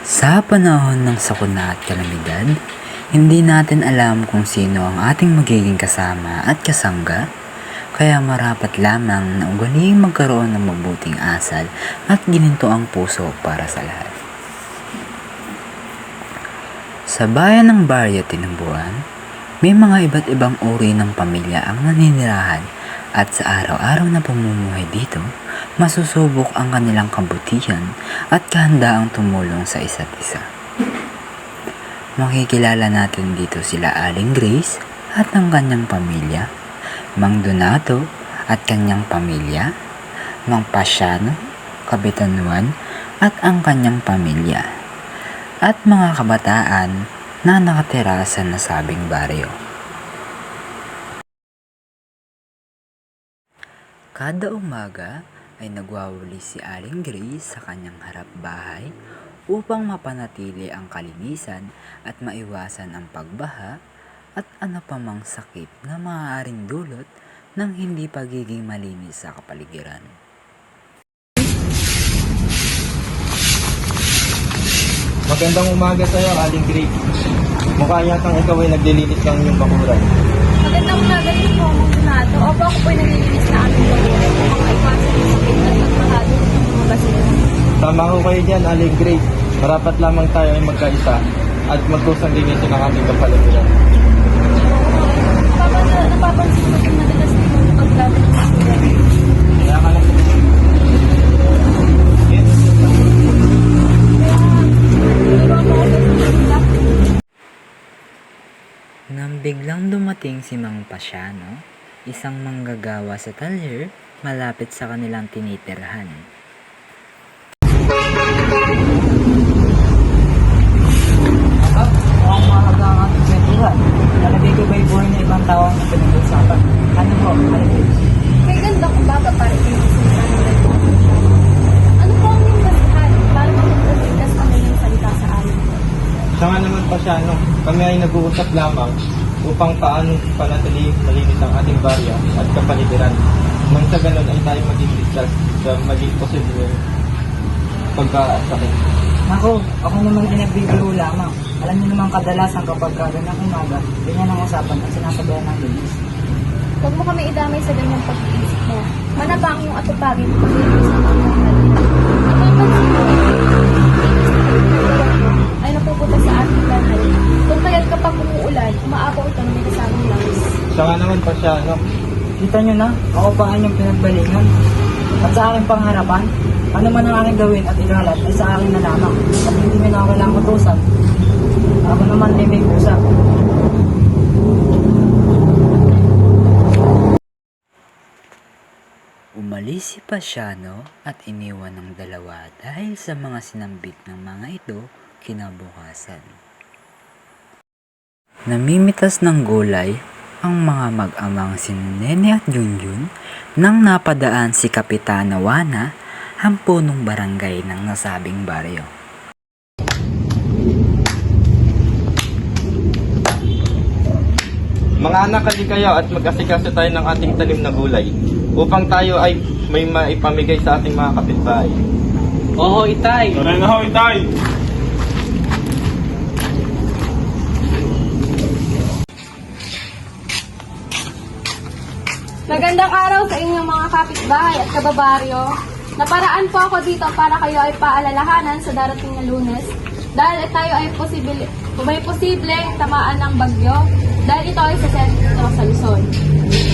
Sa panahon ng sakuna at kalamidad, hindi natin alam kung sino ang ating magiging kasama at kasangga, kaya marapat lamang na ugaliing magkaroon ng mabuting asal at gininto ang puso para sa lahat. Sa bayan ng Barrio Tinambuan, may mga iba't ibang uri ng pamilya ang naninirahan at sa araw-araw na pamumuhay dito, masusubok ang kanilang kabutihan at kahandaang tumulong sa isa't isa. Makikilala natin dito sila Aling Grace at ang kanyang pamilya, Mang Donato at kanyang pamilya, Mang Pasiano, Kapitan Juan at ang kanyang pamilya, at mga kabataan na nakatira sa nasabing baryo. Kada umaga ay nagwawali si Aling Grace sa kanyang harap bahay upang mapanatili ang kalinisan at maiwasan ang pagbaha at ano pa mang sakit na maaaring dulot ng hindi pagiging malinis sa kapaligiran. Magandang umaga sa'yo, Aling Grace. Mukha yatang ikaw ay naglilinis ng iyong bakuran. Magandang umaga din po, Mang Donato. Opo, ako po'y naglilinis na aming bakuran upang maiwasan yung sakit at magpahalo ng mga basura. Tama ko kayo dyan, Aling Grace. Marapat lamang tayo ay magkaisa at magkusang linisin ang ating kapaligiran. Napapansin ko kung madalas din yung paggamit ng basura. Kaya ka lang. Nang biglang dumating si Mang Pasiano, isang manggagawa sa talyer malapit sa kanilang tinitirhan. Mukhang mahalaga ang ating kwentuhan. Nalagay ko ba yung buhay ng ibang tao na pinag-usapan? Ano po, Aling? May ganda kung baga para pinagsimulan ng ganito. Ano po ang yung basihan para makapagligtas kami ng salita sa amin? Siya nga naman pa siya, no? Kami ay nag-uusap lamang upang paano panatili malinis ang ating barya at kapaligiran. Nang sa ganun ay tayo maging ligtas sa maging posible pagkasakit. Ako naman ay nagbibiro lamang. Alam niyo naman kadalasan kapag ng umaga, ganyan ang usapan at sinasabayan ng linis. Huwag mo kami idamay sa ganyang pag-iisip mo. Manabang yung atupagin mo paglinis ng mga natin. Napapansin mo, ay napupunta sa ating bahay. Kung kaya't kapag umuulan, umaapaw ito ng may kasamang langis. Siya nga naman pa siya, no? Kita niyo na, ako pa ang inyong pinagbalingan. At sa aking pangharapan, ano man ang aking gawin at ikalat ay sa akin na lamang. At hindi niyo na ako kailangang utusan. Ako naman ay may pusa. Umalis si Pasiano at iniwan ng dalawa dahil sa mga sinambit ng mga ito kinabukasan. Namimitas ng gulay ang mga mag-amang si Nene at Junjun nang napadaan si Kapitana Juana, ang punong barangay ng nasabing baryo. Mga anak, hali kayo at mag-asikaso tayo ng ating tanim na gulay upang tayo ay may maipamigay sa ating mga kapitbahay. Oo, Itay! Tara na ho, Itay! Magandang araw sa inyong mga kapitbahay at kababaryo. Naparaan po ako dito para kayo ay paalalahanan sa darating na Lunes dahil tayo ay may posibleng tamaan ng bagyo dahil ito ay sa sentro sa Luzon.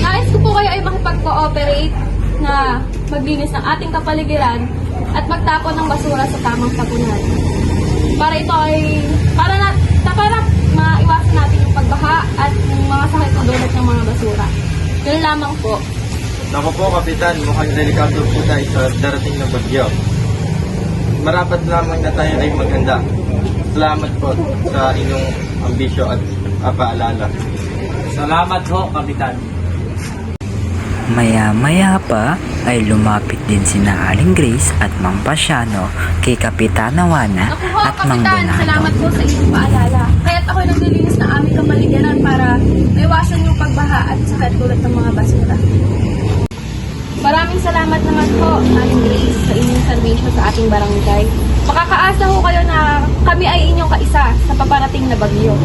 Nais ko po kayo ay makipag-cooperate na maglinis ng ating kapaligiran at magtapon ng basura sa tamang tapunan. Para ito ay para maiwasan natin yung pagbaha at yung mga sakit na dulot ng mga basura. Yun lamang po. Naku po, Kapitan, mukhang delikado po tayo sa darating na bagyo. Marapat lamang na tayo ay maghanda. Salamat po sa inyong ambisyo at paalala. Salamat ho, Kapitan. Maya-maya pa ay lumapit din sina Aling Grace at Mang Pasiano kay Kapitana Juana Ako ho, at Mang Kapitan, salamat Donato. po sa inyong paalala. Kaya't ako'y naglilinis ng aming kapaligiran para maiwasan yung pagbaha at sakit tulad ng mga basura. Maraming salamat naman po, Aling Grace, sa inyong servisyo sa ating barangay. Makakaasa ho kayo na ay inyong kaisa sa paparating na bagyo.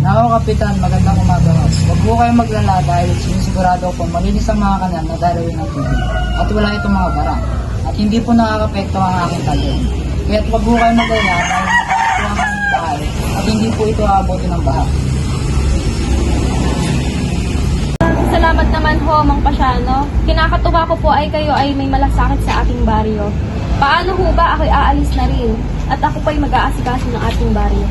Nako, Kapitan, magandang umaga ho. Huwag po kayong maglala dahil sinisigurado ko malinis ang mga kanal na dalawin ng tubig. At wala itong mga barang. At hindi po nakakapekto ang aking talyon. Kaya huwag po kayong maglala dahil mataas po ang aming bahay at hindi po ito aabotin ng baha. Salamat naman ho, Mang Pasiano. Kinakatuwa ko po ay kayo ay may malasakit sa ating baryo. Paano ho ba ako'y aalis na rin at ako pa'y mag-aasikaso ng ating baryo?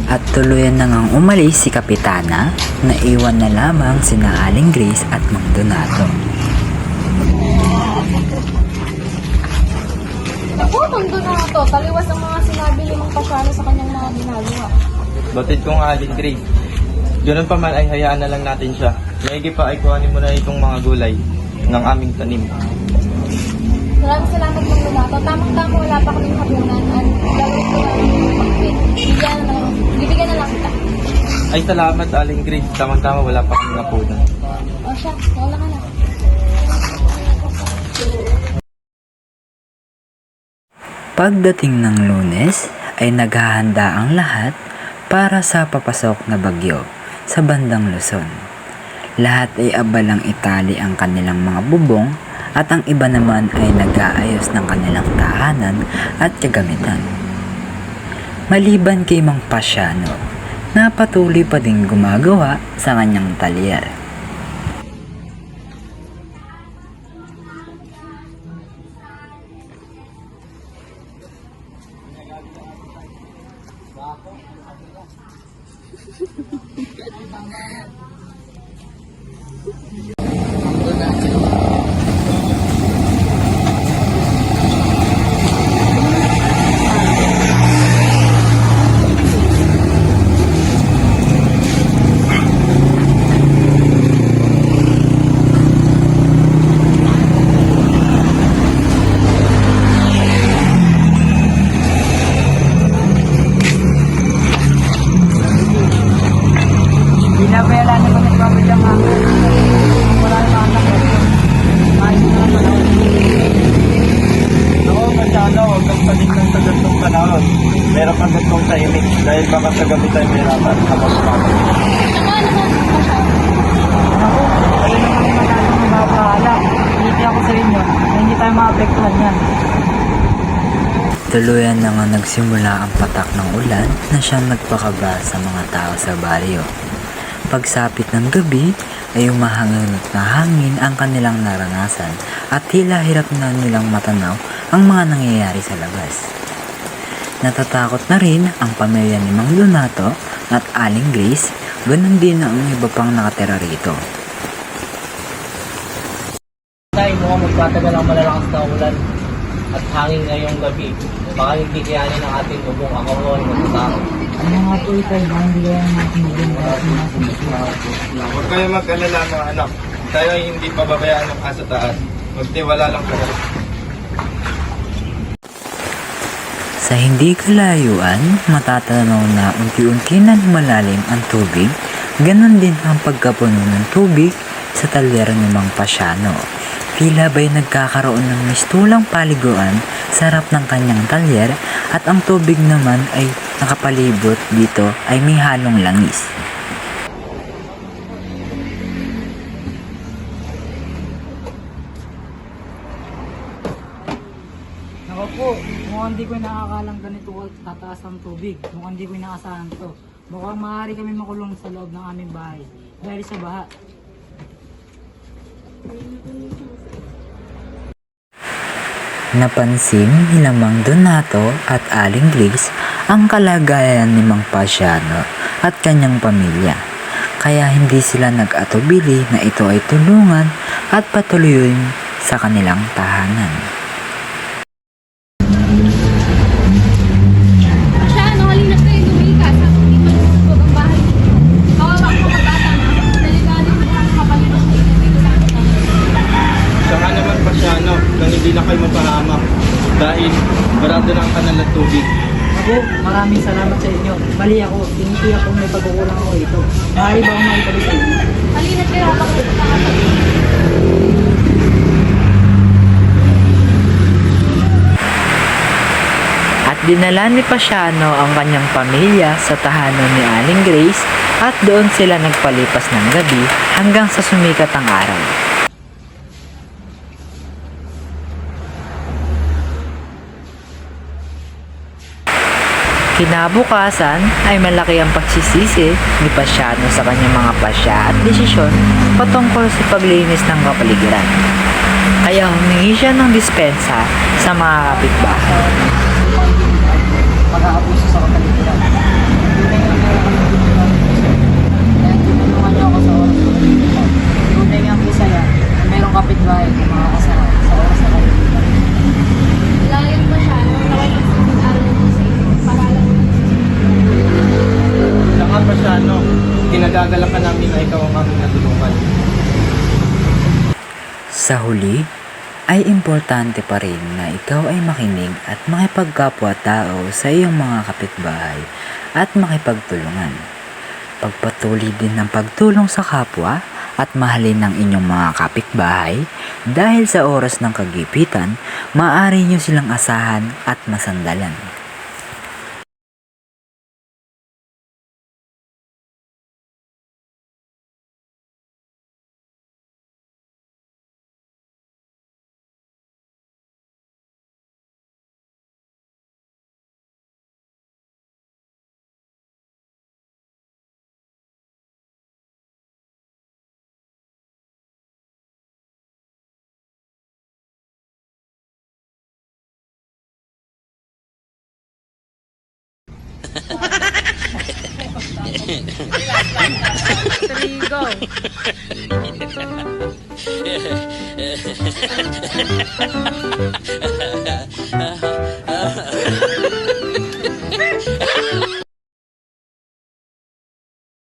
At tuluyan na ngang umalis si Kapitana, na iwan na lamang sina Aling Grace at Mang Donato. Naku, Mang Donato, taliwas ang mga sinabi ni Mang Pasiano sa kanyang mga ginagawa. Batid kong Aling Grace. Ganun pa man ay hayaan na lang natin siya. Maigi pa ay kuhanin mo na itong mga gulay ng aming tanim. Maraming salamat, Mang Donato. Tamang-tama wala pa kaming hapunan at gagawin ko na yung pagpit. Bibigyan na lang kita. Ay salamat Aling Grace. Tamang-tama wala pa kami napunan. O siya, wala ka na. Pagdating ng Lunes ay naghahanda ang lahat para sa papasok na bagyo sa bandang Luzon. Lahat ay abalang itali ang kanilang mga bubong at ang iba naman ay nag-aayos ng kanilang tahanan at kagamitan. Maliban kay Mang Pasiano, na patuloy pa din gumagawa sa kanyang talyer. Binabayala naman ng pamilyang hangin. Wala yung mga anak ko. Ayos na lang panahon. Ako, Pasiano, huwag kang patignan sa gantong panahon. Meron kang gantong tahimik dahil baka sa gabi tayo mahirapan kapag sumama. Ako, kayo naman yung magandang mababahala. Hindi ako sa inyo na hindi tayo maapektuhan yan. Tuluyan na nga nagsimula ang patak ng ulan na siyang nagpakaba sa mga tao sa baryo. Pagsapit ng gabi ay umahangunot na hangin ang kanilang naranasan at tila hirap na nilang matanaw ang mga nangyayari sa labas. Natatakot na rin ang pamilya ni Mang Donato at Aling Grace, ganun din ang iba pang nakatira rito. Tayo mukhang magtatagal ang malalakas na ulan at hangin ngayong gabi. Baka hindi kayanin ng ating bubong ako mo ay matatakot. Ano nga po ito? Hindi kaya natin Huwag kayo mag-alala mga anak. Tayo ay hindi pababayaan ng asa taas. Magtiwala lang kayo. Sa hindi kalayuan, matatanaw na unti-unti na lumalalim ang tubig, ganon din ang pagkapuno ng tubig sa talyer ni Mang Pasiano. Tila ba'y nagkakaroon ng mistulang paliguan sa harap ng kanyang talyer at ang tubig naman ay nakapalibot dito ay may halong langis. Ako po, mukhang hindi ko nakakalang ganito tataas ang tubig. Mukhang hindi ko inaasahan to. Mukhang maaari kami makulong sa loob ng aming bahay dahil sa baha. Napansin nila Mang Donato at Aling Grace ang kalagayan ni Mang Pasiano at kanyang pamilya. Kaya hindi sila nag-atubili na ito ay tulungan at patuloyin sa kanilang tahanan. Pasiano, halina't kayo lumikas at dito sa loob ang bahay. Kawawa ko mag-ata na. Delikado ko ang kapalitan sa inyo. Dito lang sa Saka naman Pasiano, kung hindi na kayo mapahamak dahil barado na ang kanal at tubig. Ako, maraming salamat sa inyo. Mali ako, tinitiyak kung may pagkukulang ako ito. Maaari ba akong maibalik sa inyo? halina't kayo habang nakakapagod. Dinala ni Pasiano ang kanyang pamilya sa tahanan ni Aling Grace at doon sila nagpalipas ng gabi hanggang sa sumikat ang araw. Kinabukasan ay malaki ang pagsisisi ni Pasiano sa kanyang mga pasya at desisyon patungkol sa paglinis ng kapaligiran. Kaya humingi siya ng dispensa sa mga kapitbahay. Pag-aabuso sa kapaligiran. Tunay nga meron kami tutulungan ng Diyos. Kaya tinulungan niyo ako sa oras ko. Tunay nga isa yan na merong kapitbahay na makakasama sa oras na kapaligiran. Layan pa siya nung nakikipag-aral mo sa iyo para alam mo. Saka Pasiano, kinagagalakan namin na ikaw ang aming natulungan. Sa huli, ay importante pa rin na ikaw ay makinig at makipagkapwa-tao sa iyong mga kapitbahay at makipagtulungan. Pagpatuloy din ng pagtulong sa kapwa at mahalin ng inyong mga kapitbahay dahil sa oras ng kagipitan, maaari nyo silang asahan at masandalan. Three, go!